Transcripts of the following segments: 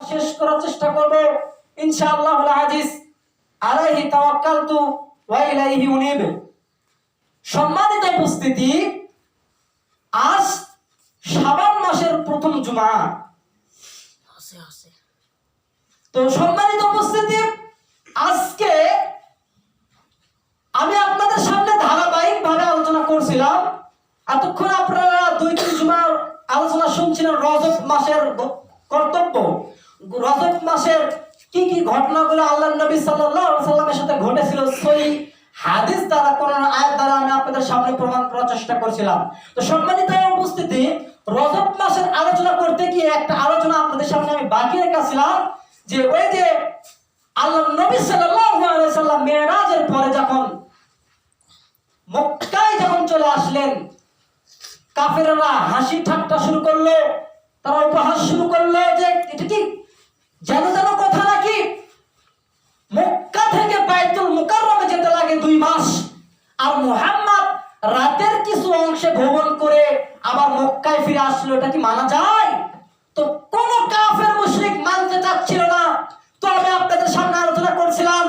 শেষ করার চেষ্টা করব ইনশাআল্লাহুল আজিজ। আলাইহি তাওয়াক্কালতু ওয়া ইলাইহি উনীব। সম্মানিত উপস্থিতি, আজ শাবান মাসের প্রথম জুমা। তো সম্মানিত উপস্থিতি, আজকে আমি আপনাদের সামনে ধারাবাহিকভাবে আলোচনা করছিলাম। এতক্ষণ আপনারা 2-3 জুমার আলোচনা শুনছিলেন রজব মাসের কর্তব্য, রজব মাসের কি কি ঘটনাগুলো আল্লাহর নবী সাল্লাল্লাহু আলাইহি সাল্লামের সাথে ঘটেছিল সহিহ হাদিস দ্বারা, কোরআন আয়াত দ্বারা আমি আপনাদের সামনে প্রমাণ করার চেষ্টা করছিলাম। তো সম্মানিত উপস্থিতি, রজব মাসের আলোচনা করতে গিয়ে একটা আলোচনা আপনাদের সামনে আমি বাকি রেখেছিলাম, যে ওই যে আল্লাহর নবী সাল্লাল্লাহু আলাইহি সাল্লাম মিরাজের পরে যখন মক্কায় যখন চলে আসলেন, কাফেররা হাসি ঠাট্টা শুরু করলো, তারা উপহাস শুরু করলো যে এটা কি যেন কথা নাকি, মক্কা থেকে বাইতুল মুকাররমে যেতে লাগে 2 মাস, আর মুহাম্মদ রাতের কিছু অংশে ভ্রমণ করে আবার মক্কায় ফিরে আসলো, এটা কি মানা যায়? তো কোন কাফের মুশরিক মানতে চাচ্ছিল না। তো আমি আপনাদের সামনে আলোচনা করছিলাম,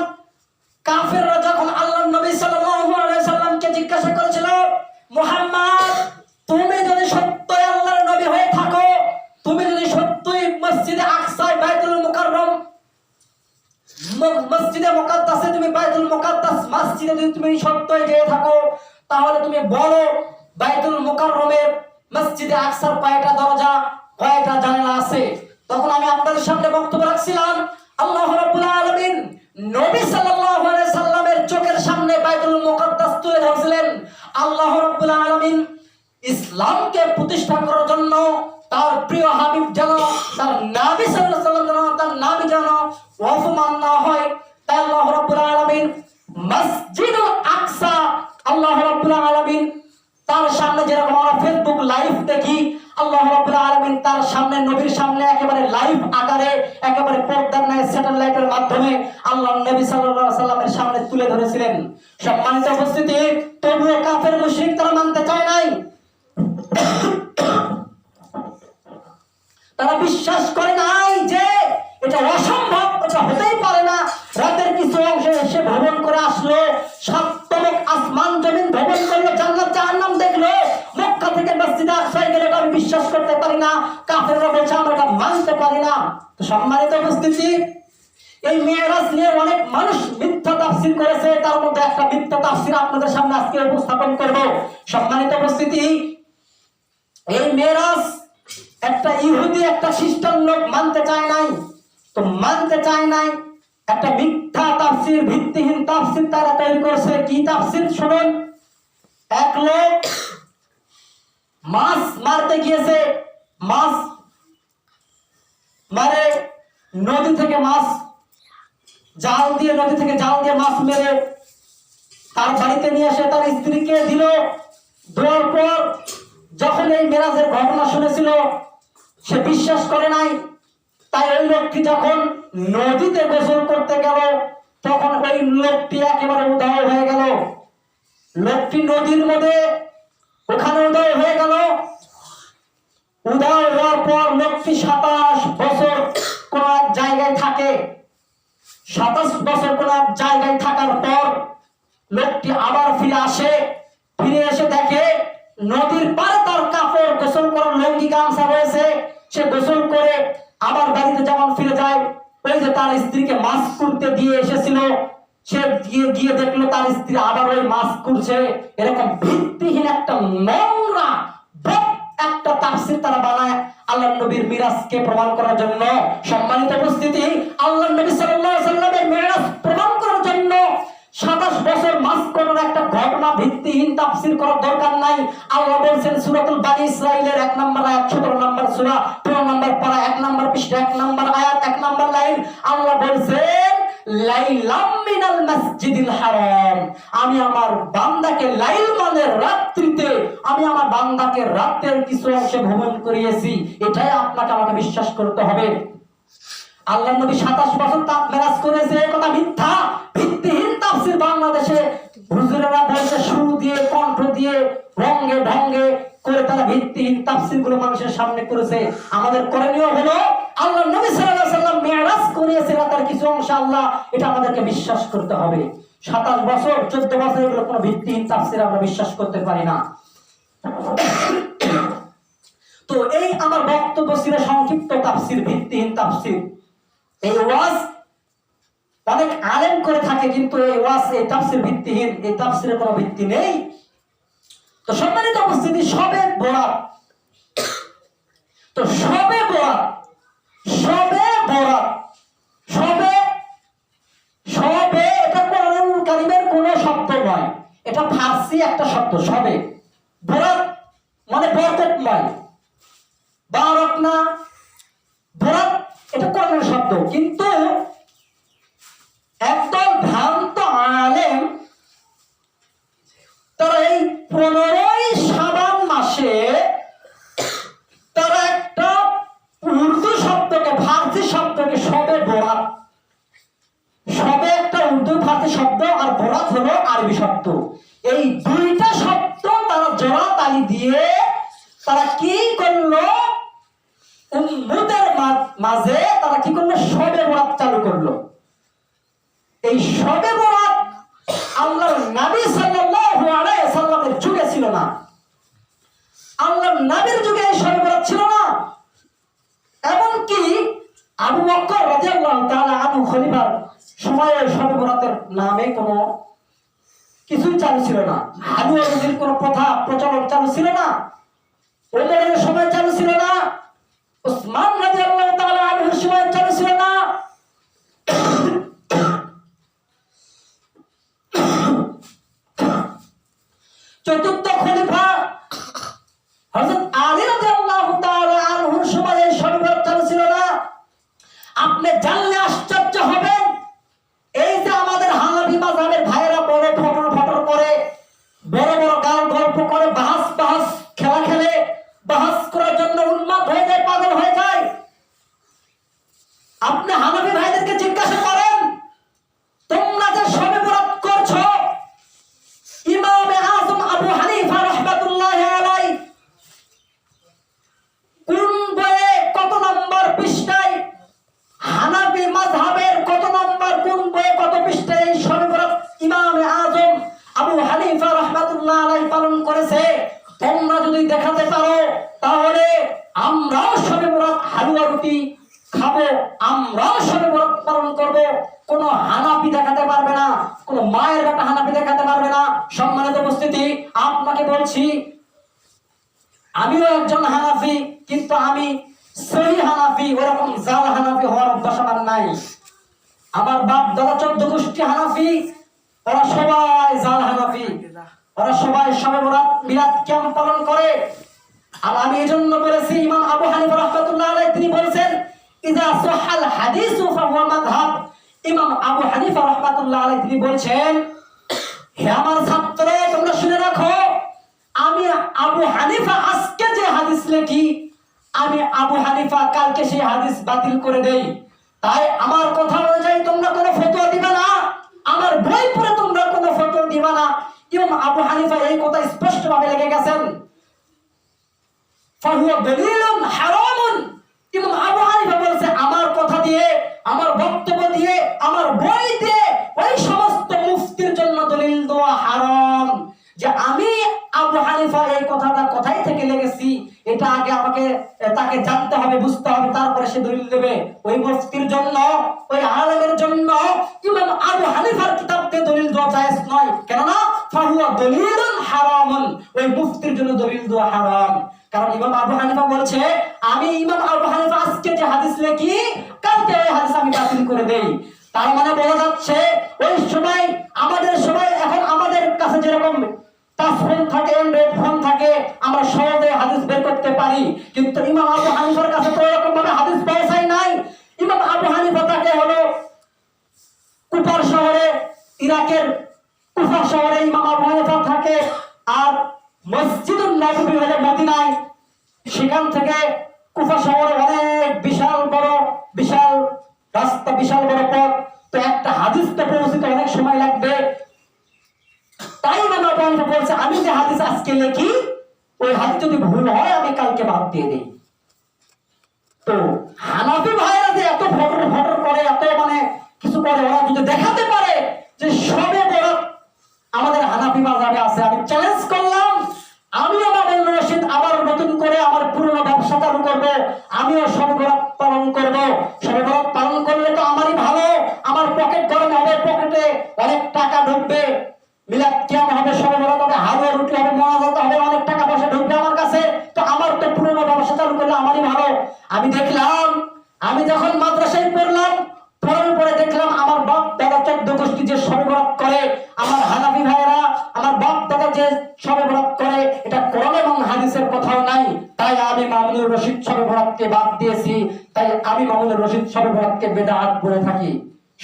কাফেররা যখন আল্লাহর নবী সাল্লাল্লাহু আলাইহি সাল্লামকে জিজ্ঞাসা করেছিল, মুহাম্মদ তুমি যদি সত্যই আল্লাহর নবী হয়ে থাকো, তুমি যদি সত্যই মসজিদে আকসায় বাইতুল মুকাররম মসজিদে মুকাদ্দাসে তুমি বাইতুল মুকাদ্দাস মসজিদে যদি তুমি সত্যই গিয়ে থাকো, তাহলে তুমি বলো বাইতুল মুকাররমের মসজিদে আকসার কয়টা দরজা, কয়টা জানালা আছে? তখন আমি আপনাদের সামনে বক্তব্য রাখছিলাম, আল্লাহ রাব্বুল আলামিন নবী সাল্লাল্লাহু আলাইহি সাল্লামের চোখের সামনে বাইতুল মুকাদ্দাস তুলে ধরছিলেন। আল্লাহ রাব্বুল আলামিন ইসলামকে প্রতিষ্ঠা করার জন্য তার প্রিয় হাবিব যেন, তার নবী সাল্লাল্লাহু আলাইহি সাল্লাম যেন, তার নবী যেন অপমান না হয়, তাই আল্লাহ রাব্বুল আলামিন মসজিদুল আকসা, আল্লাহ রাব্বুল আলামিন তার সামনে, যেরকম আমরা ফেসবুক লাইভ দেখি, আল্লাহ রাব্বুল আলামিন তার সামনে, নবীর সামনে একেবারে লাইভ আকারে, একেবারে পর্দার ন্যায় স্যাটেলাইটের মাধ্যমে আল্লাহ নবী সাল্লাল্লাহু আলাইহি সাল্লামের সামনে তুলে ধরেছিলেন। সম্মানিত উপস্থিতি, তবুও কাফের মুশরিক তারা মানতে চায় নাই। তারা বিশ্বাস করে নাই যে এটা অসম্ভব, এটা হতেই পারে না। রাতের কিছু অংশে এসে ভ্রমণ করে আসলো, সপ্তমক আসমান জমিন ভ্রমণ করলো, জান্নাত জাহান্নাম দেখলো, মক্কা থেকে মসজিদে আকসায় গেলে আমি বিশ্বাস করতে পারি না। কাফেররা বলছে আমরা এটা মানতে পারি না। তো সম্মানিত উপস্থিতি, এই মিরাজ নিয়ে অনেক মানুষ মিথ্যা তাফসীর করেছে, তার মধ্যে একটা মিথ্যা তাফসীর আপনাদের সামনে আজকে উপস্থাপন করব। সম্মানিত উপস্থিতি, এই মিরাজ একটা ইহুদি একটা খ্রিস্টান লোক মানতে চায় নাই। তো মানতে চায় নাই, একটা মিথ্যা তাফসীর, ভিত্তিহীন তাফসীর তারা তৈরি করছে। কি তাফসীর শুনুন। এক লোক মাছ মারতে গিয়েছে, মাছ মারে, নদী থেকে মাছ জাল দিয়ে, নদী থেকে জাল দিয়ে মাছ মেরে তার বাড়িতে নিয়ে এসে তার স্ত্রীকে দিল। দেওয়ার পর যখন এই মেরাজের ঘটনা শুনেছিল, সে বিশ্বাস করে নাই। তাই ওই লোকটি যখন নদীতে গোসল করতে গেল, তখন ওই লোকটি একেবারে উধাও হয়ে গেল। লোকটি নদীর মধ্যে ওখানে উধাও হয়ে গেল। উধাও হওয়ার পর লোকটি 27 বছর কোন এক জায়গায় থাকে। 27 বছর কোন এক জায়গায় থাকার পর লোকটি আবার ফিরে আসে। ফিরে এসে দেখে নদীর পাড়ে তার কাপড়, গোসল করার লুঙ্গি গামছা রয়েছে। সে গোসল করে আবার বাড়িতে যখন ফিরে যায়, ওই যে তার স্ত্রীকে মাছ কুড়তে দিয়ে এসেছিল, সে গিয়ে দেখলো তার স্ত্রী আবার ওই মাছ কুড়ছে। এরকম ভিত্তিহীন একটা নোংরা একটা তাফসীর তারা বানায় আল্লাহর নবীর মিরাজকে প্রমাণ করার জন্য। সম্মানিত উপস্থিতি, আল্লাহর নবী সাল্লাল্লাহু আলাইহি সাল্লামের মিরাজ প্রমাণ করার জন্য 27 বছর মাস করার একটা ঘটনা ভিত্তিহীন তাফসীর করার দরকার নাই। আল্লাহ বলেন সূরাতুল বানী ইসরাঈলের 1 নম্বর আয়াত, 17 নম্বর সূরা, 15 নম্বর পারা, 1 নম্বর পৃষ্ঠা, 1 নম্বর আয়াত, 1 নম্বর লাইন। আল্লাহ বলেন লাইলাম মিনাল মাসজিদিল হারাম, আমি আমার বান্দাকে, লাইল মানে রাত্রিতে, আমি আমার বান্দাকে রাতের কিছু অংশে ভ্রমণ করিয়েছি। এটাই আপনাকে আমাকে বিশ্বাস করতে হবে। আল্লাহ নবী 27 বছর তাপ মেরাজ করেছে, এই কথা মিথ্যা, ভিত্তিহীন তাফসীর বাংলাদেশে হুজুরেরা বলছে সুর দিয়ে, কণ্ঠ দিয়ে, রঙে ঢঙ্গে করে তারা ভিত্তিহীন তাফসীর গুলো মানুষের সামনে করেছে। আমাদের করণীয় হলো আল্লাহ নবী সাল্লাল্লাহু আলাইহি সাল্লাম কিছু অংশ আল্লাহ, এটা আমাদেরকে বিশ্বাস করতে হবে। 27 বছর 14 বছর এগুলো কোনো ভিত্তিহীন তাফসীর আমরা বিশ্বাস করতে পারি না। তো এই আমার বক্তব্য ছিল সংক্ষিপ্ত তাফসীর, ভিত্তিহীন তাফসীর। এই ওয়াজ অনেক আলেম করে থাকে, কিন্তু এই ওয়াজ, এই তাফসীর ভিত্তিহীন, এই তাফসীরের কোনো ভিত্তি নেই। তো সম্মানিত উপস্থিতি, শবে বরাত, তো শবে বরাত, শবে বরাত, শবে, শবে এটা কোরআনুল কারীমের কোনো শব্দ নয়, এটা ফার্সি একটা শব্দ। শবে বরাত মানে বরকতময়, বারাক না, বরাত এটা কোরআনের শব্দ। কিন্তু একদল ভ্রান্ত আলেম তারা এই 15ই শাবান মাসে তারা একটা উর্দু শব্দকে, ফার্সি শব্দকে, শবে বরাত, শবে একটা উর্দু ফার্সি শব্দ আর বরাত হলো আরবি শব্দ, এই দুইটা শব্দ তারা জোড়া তালি দিয়ে তারা কি করলো, উম্মতের মাঝে তারা কি করলো, শবে বরাত চালু করলো। এই শবে বরাত আল্লাহর নবী সাল্লাল্লাহু আলাইহি সাল্লামের যুগে ছিল না, আল্লাহর নবীর যুগে এই শবে বরাত ছিল না। এমনকি আবু বকর রাদিয়াল্লাহু তাআলা আনহু খলিফার সময়ে শবে বরাতের নামে কোনো কিছুই চালু ছিল না, হালুয়া রুজির কোনো প্রথা প্রচলন চালু ছিল না, ওমরের সময় চালু ছিল না, উসমান রাদিয়াল্লাহু তাআলা আনহুর সময় চালু ছিল না। চতুর্থ খলিফা হযরত আলী রাদিয়াল্লাহু তাআলা আনহুর সময়ে শবে বরাত চালু ছিল না। আপনি জানলে আশ্চর্য হবেন, এই যে আমাদের হানাফি মাযহাবের ভাইয়েরা বড় ফটর ফটর করে, বড় বড় গাল গল্প করে, বাহাস বাহাস খেলা খেলে, বাহাস করার জন্য উন্মাদ হয়ে যায়, পাগল হয়ে যায়। আপনি হানাফি ভাইদেরকে জিজ্ঞাসা করেন, তোমরা যে শবে বরাত করছো, ইমাম আযম আবু হানিফা রাহমাতুল্লাহি আলাইহি কোন বইয়ে কত নম্বর পৃষ্ঠায়, হানাফি মাযহাবের কত নম্বর, কোন বইয়ে কত পৃষ্ঠায় এই শবে বরাত ইমাম আযম আবু হানিফা রাহমাতুল্লাহি আলাইহি পালন করেছে, তোমরা যদি দেখাতে পারো তাহলে আমরাও শবে বরাত হালুয়া রুটি খাবো, আমরাও শবে বরাত পালন করব। কোন হানাফি দেখাতে পারবে না, কোন মায়ের বেটা হানাফি দেখাতে পারবে না। সম্মানিত উপস্থিতি, আপনাকে বলছি, আমিও একজন হানাফি, কিন্তু আমি সহি হানাফি, ওরকম জাল হানাফি হওয়ার অভ্যাস আমার নাই। আমার বাপ দাদা 14 গোষ্ঠী হানাফি, ওরা সবাই জাল হানাফি, ওরা সবাই শবে বরাত মিলাদ কিয়াম পালন করে। আর আমি এজন্য বলেছি, ইমাম আবু হানিফা রাহমাতুল্লাহি আলাইহি তিনি বলেছেন, ইযা সাহাল হাদিসু ফাহুয়া মাযহাব। ইমাম আবু হানিফা রাহমাতুল্লাহি আলাইহি তিনি বলছেন, হে আমার ছাত্র, তোমরা শুনে রাখো, আমি আবু হানিফা আজকে যে হাদিস লেখি, আমি আবু হানিফা কালকে সেই হাদিস বাতিল করে দেই। তাই আমার কথা অনুযায়ী তোমরা কোনো ফতোয়া দিবা না, আমার বই পড়ে তোমরা কোনো ফতোয়া দিবা না। ইমাম আবু হানিফা এই কথা স্পষ্টভাবে লিখে গেছেন, ফাহুয়া দলিলুন হারামুন। ইমাম আবু হানিফা বলেছে, আমার কথা দিয়ে, আমার বক্তব্য দিয়ে, আমার বই দিয়ে ওই সমস্ত মুফতির জন্য দলিল দেওয়া হারাম। যে আমি আবু হানিফা এই কথাটা কোথায় থেকে লিখেছি, এটা আগে আমাকে তাকে জানতে হবে, বুঝতে হবে, তারপরে সে দলিল দেবে। ওই মুফতির জন্য, ওই আলেমের জন্য ইমাম আবু হানিফার কিতাব দিয়ে দলিল দেওয়া জায়েজ নয়, কেননা ফাহুয়া দলিলুন হারামুন, ওই মুফতির জন্য দলিল দেওয়া হারাম। কারণ ইমাম আবু হানিফা বলছে, আমি ইমাম আবু হানিফা আজকে যে হাদিস লিখি, কালকে ওই হাদিস আমি বাতিল করে দেই। তার মানে বলা যাচ্ছে, ওই সময় আমাদের সময়, এখন আমাদের কাছে যেরকম টাচ ফোন থাকে, অ্যান্ড্রয়েড ফোন থাকে, আমরা সহজে হাদিস বের করতে পারি, কিন্তু ইমাম আবু হানিফার কাছে তো এরকম ভাবে হাদিস পৌঁছায় নাই। ইমাম আবু হানিফা তাকে হলো কুফার শহরে, ইরাকের কুফা শহরে ইমাম আবু হানিফা থাকে, আর মসজিদুন নববী হলো মদিনায়। সেখান থেকে কুফা শহরে অনেক বিশাল বড়, বিশাল রাস্তা, বিশাল বড় পথ, তো একটা হাদিস তো পৌঁছতে অনেক সময় লাগবে। তাই ইমাম আবু হানিফা বলছে, আমি যে হাদিস আজকে লিখি, ওই হাদিস যদি ভুল হয় আমি কালকে বাদ দিয়ে দেই। তো হানাফি ভাইরা যে এত ফটর ফটর করে, এত মানে মাদ্রাসায় পড়লাম, পড়ার পরে দেখলাম আমার বাপ দাদা 14 গোষ্ঠী যে শবে বরাত করে, আমার হানাফি ভাইরা আমার বাপ দাদা যে শবে বরাত করে, এটা কোরআন এবং হাদিসের কথাও নাই। তাই আমি মামুনুর রশিদ শবে বরাতকে বাদ দিয়েছি, তাই আমি মামুনুর রশিদ শবে বরাতকে বেদাত বলে থাকি।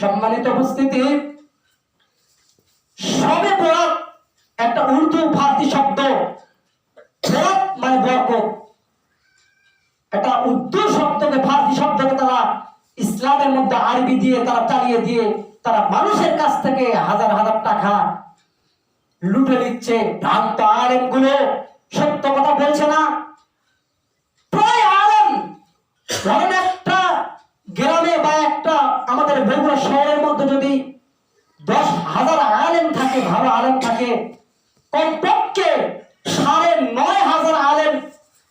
সম্মানিত উপস্থিতি, শবে বরাত একটা উর্দু ফার্সি শব্দ, বরাত মানে বরকত। এটা উর্দু শব্দকে ফার্সি শব্দকে তারা ইসলামের মধ্যে আরবি দিয়ে তারা চালিয়ে দিয়ে তারা মানুষের কাছ থেকে হাজার হাজার টাকা লুটে নিচ্ছে। ভ্রান্ত আলেম গুলো সত্য কথা বলছে না। প্রায় আলেম ধরেন একটা গ্রামে বা একটা আমাদের বগুড়া শহরের মধ্যে যদি 10,000 আলেম থাকে, ভালো আলেম থাকে, কমপক্ষে 9,500 আলেম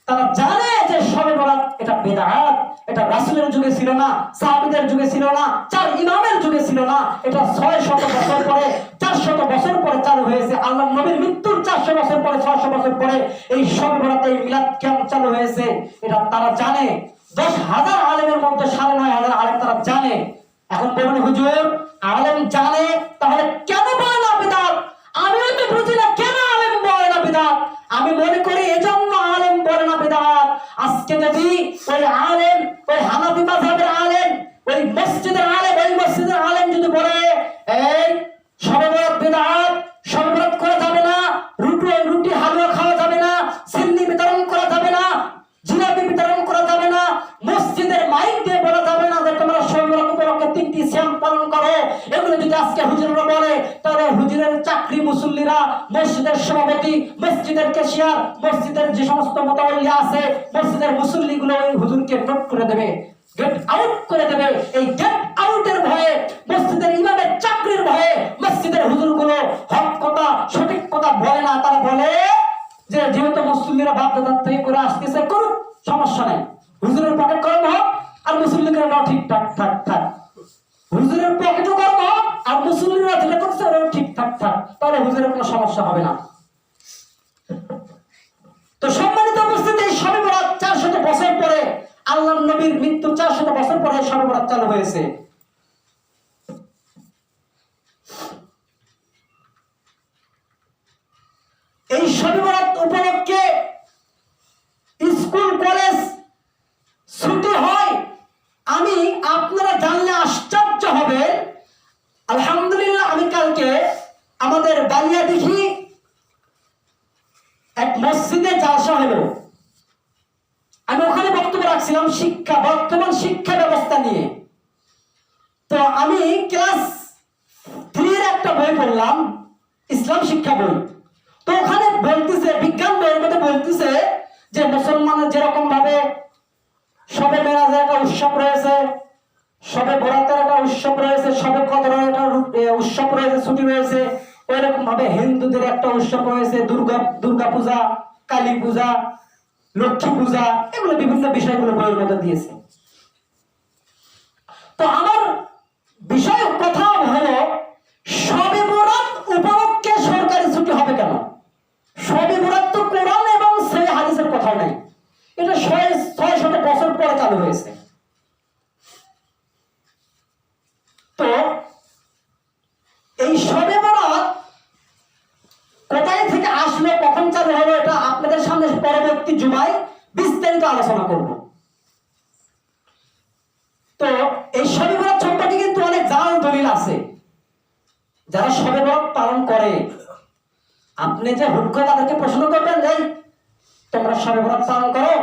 তারা জানে যে শবে বরাত এটা বেদাত, এটা রাসূলের যুগে ছিল না, সাহাবীদের যুগে ছিল না, 4 ইমামের যুগে ছিল না, এটা 600 বছর পরে 400 বছর পরে চালু হয়েছে। আল্লাহর নবীর মৃত্যুর 400 বছর পরে 600 বছর পরে এই শবে বরাত এই মিলাদ কিয়াম চালু হয়েছে। এটা তারা জানে। 10,000 আলেমের মধ্যে 9,500 আলেম তারা জানে। এখন বলুন হুজুর, আলেম জানে তাহলে কেন বলে না বিদআত? আমিও তো বুঝি না কেন আলেম বলে না বিদআত। আমি মনে করি এজন্য আলেম বলে না বিদআত। আজকে যদি ওই আলেম, ওই হানাফি মাযহাবের আলেম, ওই মসজিদের আলেম, ওই মসজিদের আলেম যদি বলে এই শবে বরাত বিদআত, শবে বরাত করা যাবে না, রুটি হালুয়া খাওয়া যাবে না, সিন্নি বিতরণ করা যাবে না, জিলাপি বিতরণ করা যাবে না, মসজিদের মাইক দিয়ে বলা যাবে না যে তোমরা শবে বরাত উপলক্ষে 3টি সিয়াম পালন করো, এগুলো যদি আজকে হুজুররা বলে, তাহলে হুজুরের চাকরি মুসল্লিরা, মসজিদের সভাপতি, মসজিদের ক্যাশিয়ার, মসজিদের যে সমস্ত মুতাওয়াল্লি আছে, মসজিদের মুসল্লিগুলো ওই হুজুরকে নোট করে দেবে, গেট আউট করে দেবে। এই গেট আউটের ভয়ে, মসজিদের ইমামের চাকরির ভয়ে মসজিদের হুজুরগুলো হক কথা, সঠিক কথা বলে না। তারা বলে যে যেহেতু মুসল্লিরা বাপ দাদার থেকে করে আসতেছে, করুন, সমস্যা নাই, হুজুরের পকেট গরম হোক আর মুসল্লিরা নাও ঠিকঠাক থাক থাক, হুজুরের পকেটও গরম হোক আর মুসল্লিরা যেটা করছে ওরাও ঠিকঠাক থাক, তাহলে হুজুরের কোনো সমস্যা হবে না। তো সম্মানিত উপস্থিতি, এই শবে বরাত 400 বছর পরে, আল্লাহর নবীর মৃত্যু 400 বছর পরে শবে বরাত চালু হয়েছে। এই শবে বরাত উপলক্ষে স্কুল কলেজ ছুটি হয়। আমি আপনারা জানলে আশ্চর্য হবে। আলহামদুলিল্লাহ, আমি কালকে আমাদের বালিয়াদিঘি এক মসজিদে জালসা হলো, আমি ওখানে বক্তব্য রাখছিলাম বর্তমান শিক্ষা ব্যবস্থা নিয়ে। তো আমি ক্লাস 3 এর একটা বই পড়লাম, ইসলাম শিক্ষা বই। তো ওখানে বলতেছে, বিজ্ঞান বইয়ের মধ্যে বলতেছে যে মুসলমানের যেরকম ভাবে শবে মেরাজের একটা উৎসব রয়েছে, শবে বরাতের একটা উৎসব রয়েছে, শবে কদরের একটা উৎসব রয়েছে, ছুটি রয়েছে, ওইরকম ভাবে হিন্দুদের একটা উৎসব রয়েছে, দুর্গা পূজা, কালী পূজা, লক্ষ্মী পূজা, এগুলো বিভিন্ন বিষয়গুলো বইয়ের মধ্যে দিয়েছে। তো আমার বিষয় কথা হলো, শবে বরাত উপলক্ষে সরকারি ছুটি হবে কেন? শবে বরাত তো কোরআন এবং সহিহ হাদিসের কথা নাই, এটা 600 বছর পরে চালু হয়েছে। তো এই শবে বরাত কোথায় থেকে আসলো, কখন চালু হলো, এটা আপনাদের সামনে পরবর্তী জুমায় বিস্তারিত আলোচনা করব। তো এই শবে বরাত সম্পর্কে কিন্তু অনেক জাল দলিল আছে। যারা শবে বরাত পালন করে, আপনি যে হুট করে তাদেরকে প্রশ্ন করবেন, এই তোমরা শবে বরাত পালন করো,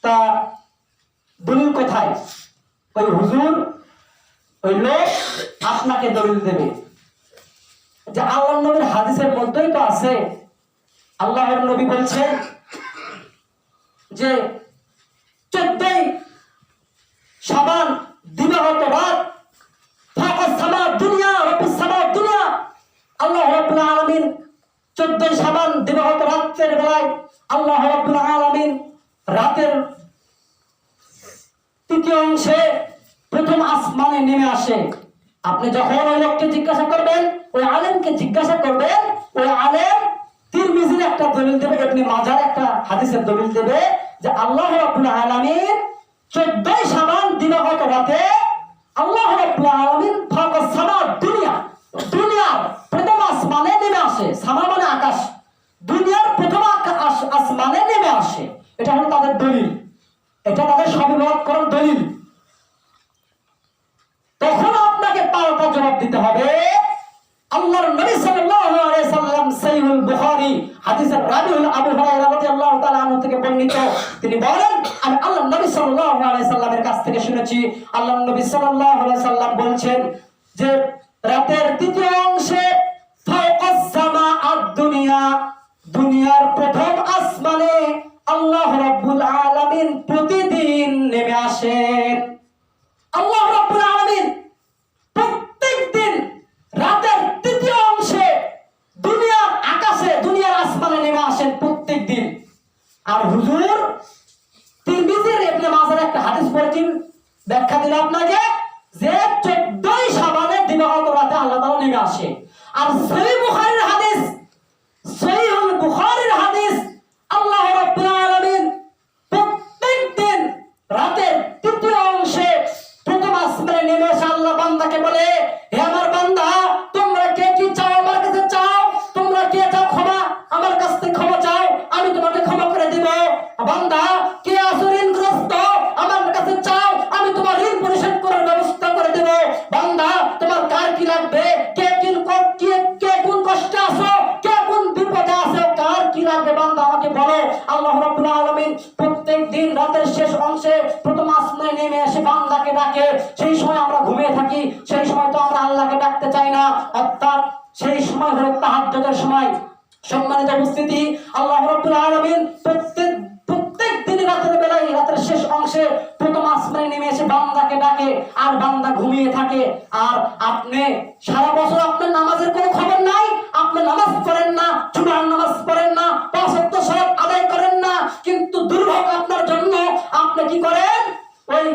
তা দলিল কোথায়? ওই হুজুর, ওই লোক আপনাকে দলিল দেবে যে আল্লাহর নবীর হাদিসের মধ্যেই তো আছে। আল্লাহর নবী বলছেন যে 14 শাবান দিবাগত রাত, ফাকাস সামা দুনিয়া রাব্বুস সামা দুনিয়া, আল্লাহ রাব্বুল আলামিন 14 শাবান দিবাগত রাতের বেলায় আল্লাহ রাব্বুল আলামিন রাতের 3য় অংশে প্রথম আসমানে নেমে আসে। আপনি যখন ওই লোককে জিজ্ঞাসা করবেন, ওই আলেমকে জিজ্ঞাসা করবেন, ওই আলেম তিরমিজির একটা দলিল দেবে, ইবনে মাজার একটা হাদিসের দলিল দেবে যে আল্লাহ রাব্বুল আলামিন 14 শাবান দিবাগত রাতে আল্লাহ রাব্বুল আলামিন ফাওকাস সামা দুনিয়ার প্রথম আসমানে নেমে আসে। সামা মানে আকাশ, দুনিয়ার প্রথম আসমানে নেমে আসে। এটা হলো তাদের দলিল, এটা তাদের স্বাভিমান করার দলিল। তখন আপনাকে পাল্টা জবাব দিতে হবে। আল্লাহর নবী সাল্লাল্লাহু আলাইহি সাল্লাম সহিহুল বুখারী হাদিসের রাবিউল আবু হুরায়রা রাদিয়াল্লাহু তাআলা আনহু থেকে বর্ণিত, তিনি বলেন আমি আল্লাহর নবী সাল্লাল্লাহু আলাইহি সাল্লামের কাছ থেকে শুনেছি, আল্লাহর নবী সাল্লাল্লাহু আলাইহি সাল্লাম বলছেন যে রাতের তৃতীয় অংশে ফাওকাস সামাআদ দুনিয়া, দুনিয়ার প্রথম আসমানে আল্লাহ রাব্বুল আলামিন প্রতিদিন নেমে আসেন। আল্লাহ রাব্বুল আলামিন প্রত্যেকদিন রাতের তৃতীয় অংশে দুনিয়ার আকাশে, দুনিয়ার আসমানে নেমে আসেন প্রত্যেকদিন। আর হুজুর তিরমিজির ইবনে মাজার একটা হাদিস পড়েছি, ব্যাখ্যা দিল আপনাকে যে 14 শাবানের দিবাগত রাতে আল্লাহ তাআলা নেমে আসে। আর সহিহ বুখারীর হাদিস, সহিহুল বুখারীর হাদিস, আল্লাহ রাব্বুল আলামিন প্রত্যেকদিন রাতের তৃতীয় অংশে প্রথম আসমানে নেমে এসে আল্লাহ বান্দাকে বলে, হে আমার বান্দা, তোমরা কে কি চাও আমার কাছে চাও, তোমরা কে চাও ক্ষমা, আমার কাছ থেকে ক্ষমা চাও, আমি তোমাকে ক্ষমা করে দিব। বান্দা, কে আছো ঋণগ্রস্ত, আমার কাছে চাও, আমি তোমার ঋণ পরিশোধ করার ব্যবস্থা করে দেব। বান্দা, তোমার কার কি লাগবে, কে কোন কষ্টে আছো, কে কোন বিপদে আছো, কার কি লাগবে বান্দা আমাকে বলো। আল্লাহ রাব্বুল আলামিন প্রত্যেকদিন রাতের শেষ অংশে প্রথম আসমানে নেমে এসে বান্দাকে ডাকে। সেই সময় আমরা ঘুমিয়ে থাকি, সেই সময় তো আমরা আল্লাহকে ডাকতে চাই না, অর্থাৎ সেই সময় হলো তাহাজ্জুদের সময়। সম্মানিত উপস্থিতি, আল্লাহ রাব্বুল আলামিন প্রত্যেক দিন রাতের বেলায়, রাতের শেষ অংশে প্রথম আসমানে নেমে এসে বান্দাকে ডাকে, আর বান্দা ঘুমিয়ে থাকে। আর আপনি সারা বছর আপনার নামাজের কোনো খবর নাই, আপনি নামাজ পড়েন না, জুমার নামাজ পড়েন না, 5 ওয়াক্ত সালাত আদায় করেন না, কিন্তু দুর্ভাগ্য আপনার জন্য, আপনি কি করেন ওই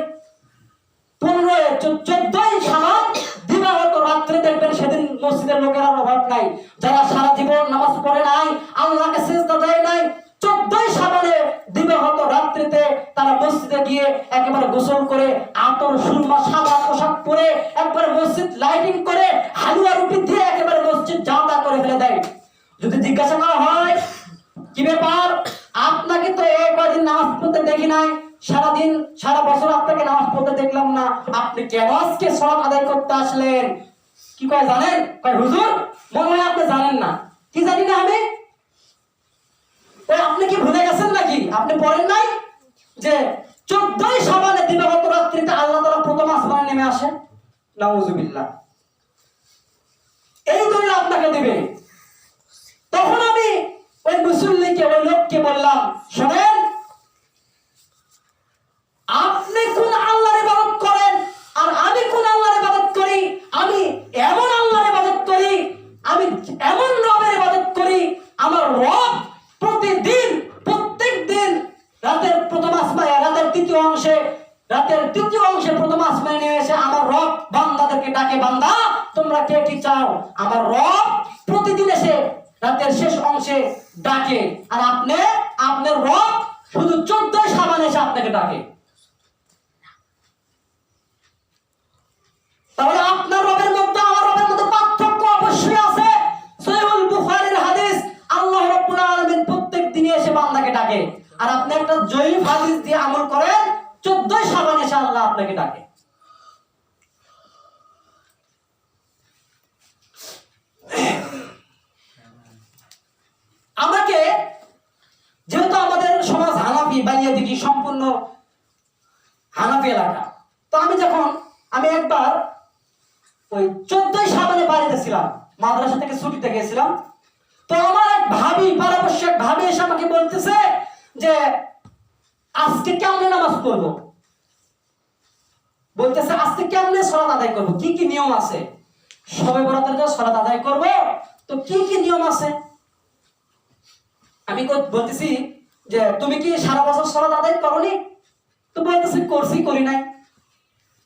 14 শাবান দিবাগত রাত্রে দেখবেন সেদিন মসজিদের লোকের আর অভাব নাই। যারা সারা জীবন নামাজ পড়ে নাই, আল্লাহকে সিজদা দেয় নাই, 14 শাবানে দিবাগত রাত্রিতে তারা মসজিদে গিয়ে একেবারে গোসল করে, আতর সুরমা সাদা পোশাক পরে, একবারে মসজিদ লাইটিং করে, হালুয়া রুটি দিয়ে একেবারে মসজিদ জামা করে ফেলে দেয়। যদি জিজ্ঞাসা করা হয় কি ব্যাপার, আপনাকে তো এই কদিন নামাজ পড়তে দেখি নাই, সারাদিন সারা বছর আপনাকে নামাজ পড়তে দেখলাম না, আপনি কেন আজকে সালাত আদায় করতে আসলেন? কি কয় জানেন? কয় হুজুর মনে হয় আপনি জানেন না। কি জানি না আমি? আপনি কি ভুলে গেছেন নাকি? আপনি পড়েন নাই যে 14 শাবানে দিবাগত রাত্রিতে আল্লাহ তাআলা প্রথম আসমানে নেমে আসেন? নাউজুবিল্লাহ। এই দলিল আপনাকে দিবে। তখন আমি ওই মুসল্লিকে, ওই লোককে বললাম, শুনেন, আপনি কোন আল্লাহর ইবাদত করেন আর আমি কোন আল্লাহর ইবাদত করি? আমি এমন আল্লাহর ইবাদত করি, আমি এমন রবের ইবাদত করি, আমার রব প্রতিদিন প্রত্যেকদিন রাতের প্রথম আসমানে, রাতের তৃতীয় অংশে প্রথম আসমানে নেমে এসে আমার রব বান্দাদেরকে ডাকে, বান্দা তোমরা কে কি চাও। আমার রব প্রতিদিন এসে রাতের শেষ অংশে ডাকে, আর আপনার রব শুধু 14 শাবানে এসে আপনাকে ডাকে। তাহলে আপনার রবের মধ্যে আমার রবের মধ্যে পার্থক্য অবশ্যই আছে। সহিহুল বুখারীর হাদিস, আল্লাহ রাব্বুল আলামিন প্রত্যেক দিন এসে বান্দাকে ডাকে, আর আপনি একটা জয়ীফ হাদিস দিয়ে আমল করেন, 14 শাবানে এসে আল্লাহ আপনাকে ডাকে। আমাকে যেহেতু আমাদের সমাজ হানাফি, বালিয়াদিঘি সম্পূর্ণ হানাফি এলাকা, তো আমি একবার ওই 14 শাবানে বাড়িতে ছিলাম, মাদ্রাসা থেকে ছুটিতে গেছিলাম। তো আমার এক ভাবি, পারপারস্য এক ভাবি এসে আমাকে বলতেছে যে আজকে কেমনে নামাজ পড়বো, বলতেছে আজকে কেমনে সালাত আদায় করবো, কি কি নিয়ম আছে, শবে বরাতের যে সালাত আদায় করবো তো কি কি নিয়ম আছে। আমি বলতেছি যে তুমি কি সারা বছর সালাত আদায় করনি? তো বলতেছে করছি, করি নাই,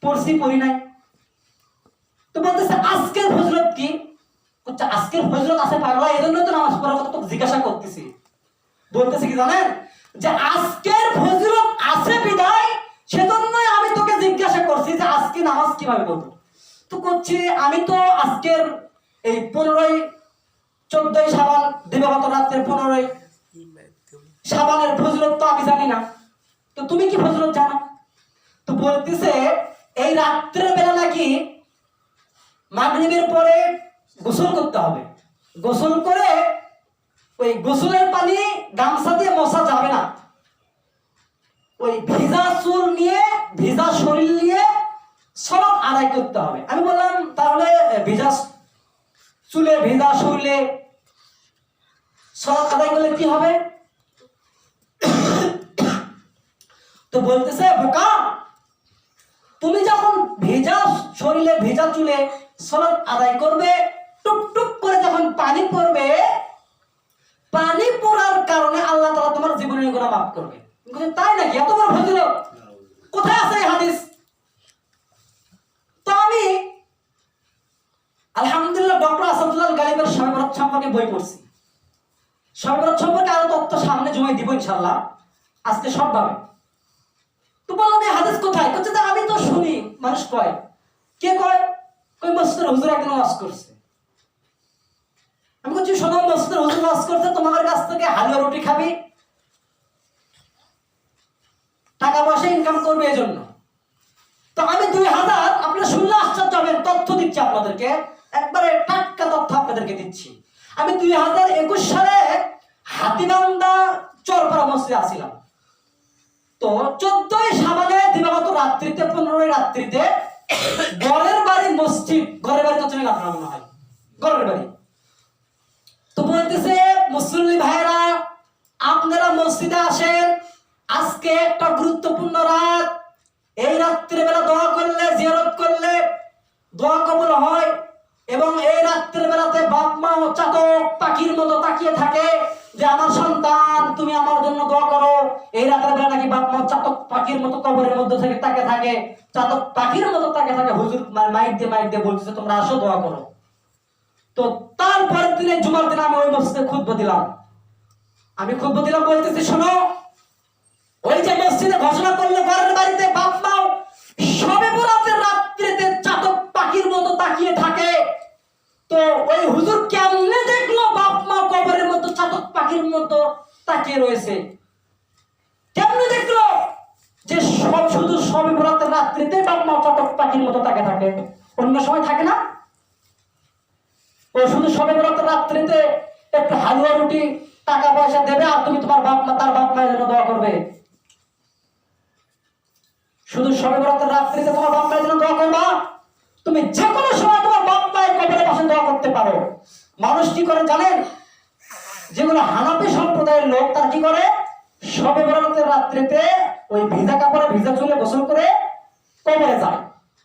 পড়ছি, পড়ি নাই। তো বলতেছে আজকের ফজলত কি? আজকের ফজলত আছে পাগলা, এই জন্য তো নামাজ পড়ার কথা তোকে জিজ্ঞাসা করতেছি। বলতেছে কি জানেন, যে আজকের ফজলত আছে বিদায় সেজন্যই আমি তোকে জিজ্ঞাসা করছি যে আজকে নামাজ কিভাবে পড়বো। তো করছি আমি তো আজকের এই 14ই শাবান দিবাগত রাত্রের 15ই শাবানের ফজিলত তো আমি জানি না, তো তুমি কি ফজিলত জানো? তো বলতেছে এই রাত্রের বেলা নাকি মাগরিবের পরে গোসল করতে হবে, গোসল করে ওই গোসলের পানি গামছা দিয়ে মোছা যাবে না, ওই ভিজা চুল নিয়ে ভিজা শরীর নিয়ে সালাত আদায় করতে হবে। আমি বললাম তাহলে ভিজা চুলে ভিজা শরীরে সালাত আদায় করলে কি হবে? তো বলতেছে বোকা, তুমি যখন ভেজা শরীরে ভেজা চুলে সালাত আদায় করবে, টুক টুক করে যখন পানি পড়বে, পানি পড়ার কারণে আল্লাহ তাআলা তোমার জীবনের গুনাহ মাফ করবে। তাই নাকি? এত বড় ফজিলত কোথায় আছে এই হাদিস? তো আমি আলহামদুলিল্লাহ ডক্টর আসাদুল্লাহ গালিবের শবে বরাত সম্পর্কে বই পড়ছি। শবে বরাত সম্পর্কে আরো তথ্য সামনে জমাই দিব ইনশাআল্লাহ, আজকে সবভাবে। তো বললাম এই হাদিস কোথায়? বলছে যে আমি তো শুনি মানুষ কয়। কে কয়? কই মসজিদের হুজুর একদিন ওয়াজ করছে। আমি বলছি শোনো, মসজিদের হুজুর ওয়াজ করছে, তোমাদের কাছ থেকে হালুয়া রুটি খাবি, টাকা পয়সা ইনকাম করবে এই জন্য। তো আমি 2000, আপনারা শুনলে আশ্চর্য হবেন, তথ্য দিচ্ছি আপনাদেরকে, একবারে টাটকা তথ্য আপনাদেরকে দিচ্ছি। আমি 2021 সালে হাতিবান্ধা চরপাড়া মসজিদে আসিলাম। তো 14ই শাবানে দিবাগত রাত্রিতে 15ই রাত্রিতে ঘরের বাড়ি মসজিদ, ঘরের বাড়ি তো চেনেন আপনারা মনে হয়, ঘরের বাড়ি। তো বলতেছে মুসল্লি ভাইরা আপনারা মসজিদে আসেন, আজকে একটা গুরুত্বপূর্ণ রাত, এই রাত্রির বেলা দোয়া করলে, জিয়ারত করলে দোয়া কবুল হয়। এবং এই রাত্রির বেলাতে বাপ মা চাতক পাখির মতো তাকিয়ে থাকে যে আমার সন্তান তুমি আমার জন্য দোয়া করো। এই রাতের বেলা নাকি বাপ মা চাতক পাখির মতো কবরের মধ্যে থেকে তাকে থাকে, চাতক পাখির মতো তাকে থাকে। হুজুর মাইক দিয়ে বলতেছে তোমরা আসো দোয়া করো। তো তারপরের দিনে জুমার দিনে আমি ওই মসজিদে খুতবা দিলাম। বলতেছি শোনো, ওই যে মসজিদে ঘোষণা করলো ঘরের বাড়িতে বাপ মা শবে বরাতের রাত্রিতে চাতক পাখির মতো তাকিয়ে থাকে, তো ওই হুজুর কেমনে দেখলো বাপ মা কবরের মতো চাতক পাখির মতো তাকিয়ে রয়েছে? কেমনে দেখলো যে শুধু শবে বরাতের রাত্রিতে বাপ মা চাতক পাখির মতো তাকিয়ে থাকে, অন্য সময় থাকে না? ও শুধু শবে বরাতের রাত্রিতে একটু হালুয়া রুটি টাকা পয়সা দেবে আর তুমি তোমার বাপ মা তার বাপ মায়ের জন্য দোয়া করবে। শুধু শবে বরাতের রাত্রিতে তোমার বাপ মায়ের জন্য দোয়া করবা, তুমি যে কোনো সময় তোমার বাপ মায়ের কবরের পাশে দোয়া করতে পারো। মানুষ কি করে জানেন? যেগুলো হানাফি সম্প্রদায়ের লোক তারা কি করে, শবে বরাতের রাত্রিতে ওই ভিজা কাপড়ে ভিজা চুলে গোসল করে কবরে যায়,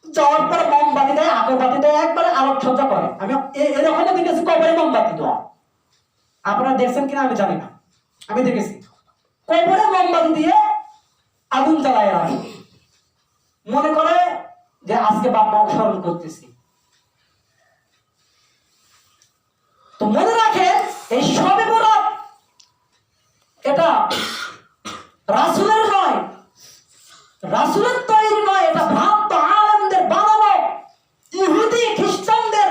যাওয়ার পরে মোমবাতি দেয়, আগরবাতি দেয়, একবারে আলোকসজ্জা করে। আমি এরকমও দেখেছি কবরে মোমবাতি দেওয়া, আপনারা দেখছেন কিনা আমি জানি না, আমি দেখেছি কবরে মোমবাতি দিয়ে আগুন জ্বালায় রাখে, মনে করে যে আজকে বাপ মাকে স্মরণ করতেছি। তো মনে রাখেন এই শবে বরাত এটা রাসূলের নয়, রাসূলের তৈরি নয়, এটা ভ্রান্ত আলেমদের বানানো ইহুদি খ্রিস্টানদের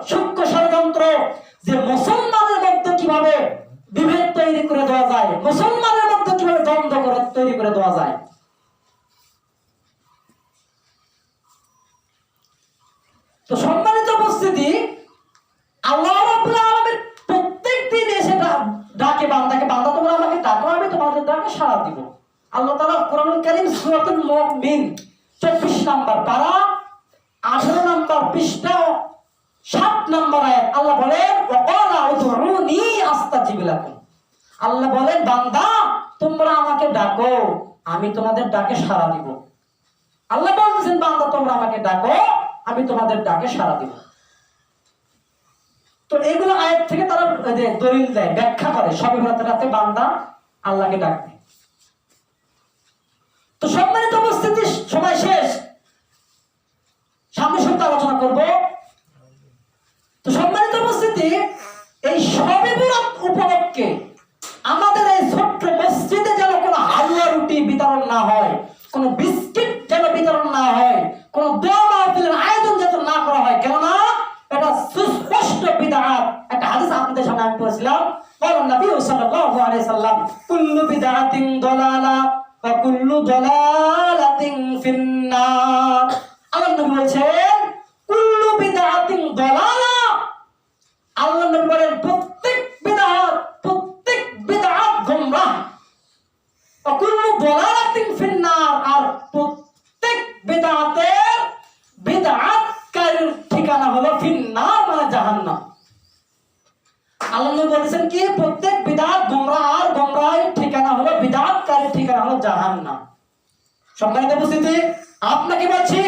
সূক্ষ্ম ষড়যন্ত্র, যে মুসলমানের মধ্যে কিভাবে বিভেদ তৈরি করে দেওয়া যায়, মুসলমানের মধ্যে কিভাবে দ্বন্দ্ব তৈরি করে দেওয়া যায়। তো সম্মানিত উপস্থিতি, আল্লাহ রাব্বুল আলামিন প্রত্যেকদিন এসে ডাকে বান্দাকে, বান্দা তোমরা আমাকে ডাকো আমি তোমাদের ডাকে সাড়া দিব। আল্লাহ তাআলা কোরআনুল কারীম সূরাতুল মুমিন 24 নম্বর পারা 18 নম্বর পৃষ্ঠা 7 নম্বর আয়াত আল্লাহ বলেন ওয়াকালা উদউনি আস্তাজিব লাকুম। আল্লাহ বলেন বান্দা তোমরা আমাকে ডাকো আমি তোমাদের ডাকে সাড়া দিব। আল্লাহ বলছেন বান্দা তোমরা আমাকে ডাকো আমি তোমাদের ডাকে সাড়া দিব। তো এইগুলো আয়াত থেকে তারা দলিল দেয়, ব্যাখ্যা করে শবে বরাতের রাতে বান্দা আল্লাহকে ডাকবে। তো সম্মানিত উপস্থিতি, সময় শেষ, সামনে সপ্তাহে আলোচনা করব। তো সম্মানিত উপস্থিতি, এই শবে বরাত উপলক্ষে আমাদের এই ছোট্ট মসজিদে যেন কোনো হালুয়া রুটি বিতরণ না হয়, ফিন্নার। আল্লাহ নবী বলেছেন কুল্লু বিদআতিন দালালা। আল্লাহ নবী বলেন প্রত্যেক বিদআত গোমরাহ। ওয়া কুল্লু দালালাতিন ফিন্নার, আর প্রত্যেক বিদআতকারীর ঠিকানা হলো ফিন্নার, মানে জাহান্নাম। আল্লাহ নবী বলেছেন কি প্রত্যেক বিদআত গোমরাহ, আর গোমরাহের ঠিকানা হলো বিদআতকারীর ঠিকানা হলো জাহান্নাম। সম্মানিত উপস্থিতি, আপনাকে বলছি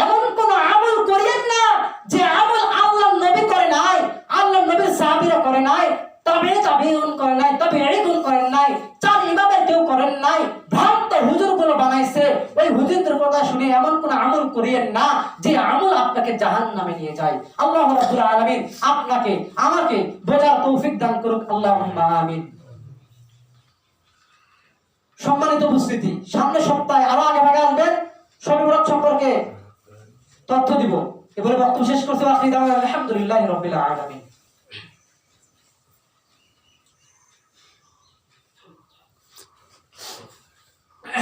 এমন কোন আমল করিয়েন না যে আমল আল্লাহ নবী করে নাই, আল্লাহ নবীর সাহাবীরা করে নাই, তাবেঈন করে নাই, তাবেঈন করেন নাই, চার ইমামের কেউ করেন নাই, ভ্রান্ত হুজুরগুলো বানাইছে। ওই হুজুরদের কথা শুনে এমন কোন আমল করিয়েন না যে আমল আপনাকে জাহান্নামে নিয়ে যায়। আল্লাহ রাব্বুল আলামিন আপনাকে আমাকে বোঝার তৌফিক দান করুক, আল্লাহুম্মা আমিন। সম্মানিত উপস্থিতি, সামনের সপ্তাহে আরো আগে আসবেন, শবে বরাত সম্পর্কে তথ্য দিব। এবারে বক্তব্য শেষ করছি। আলহামদুলিল্লাহি রাব্বিল আলামিন।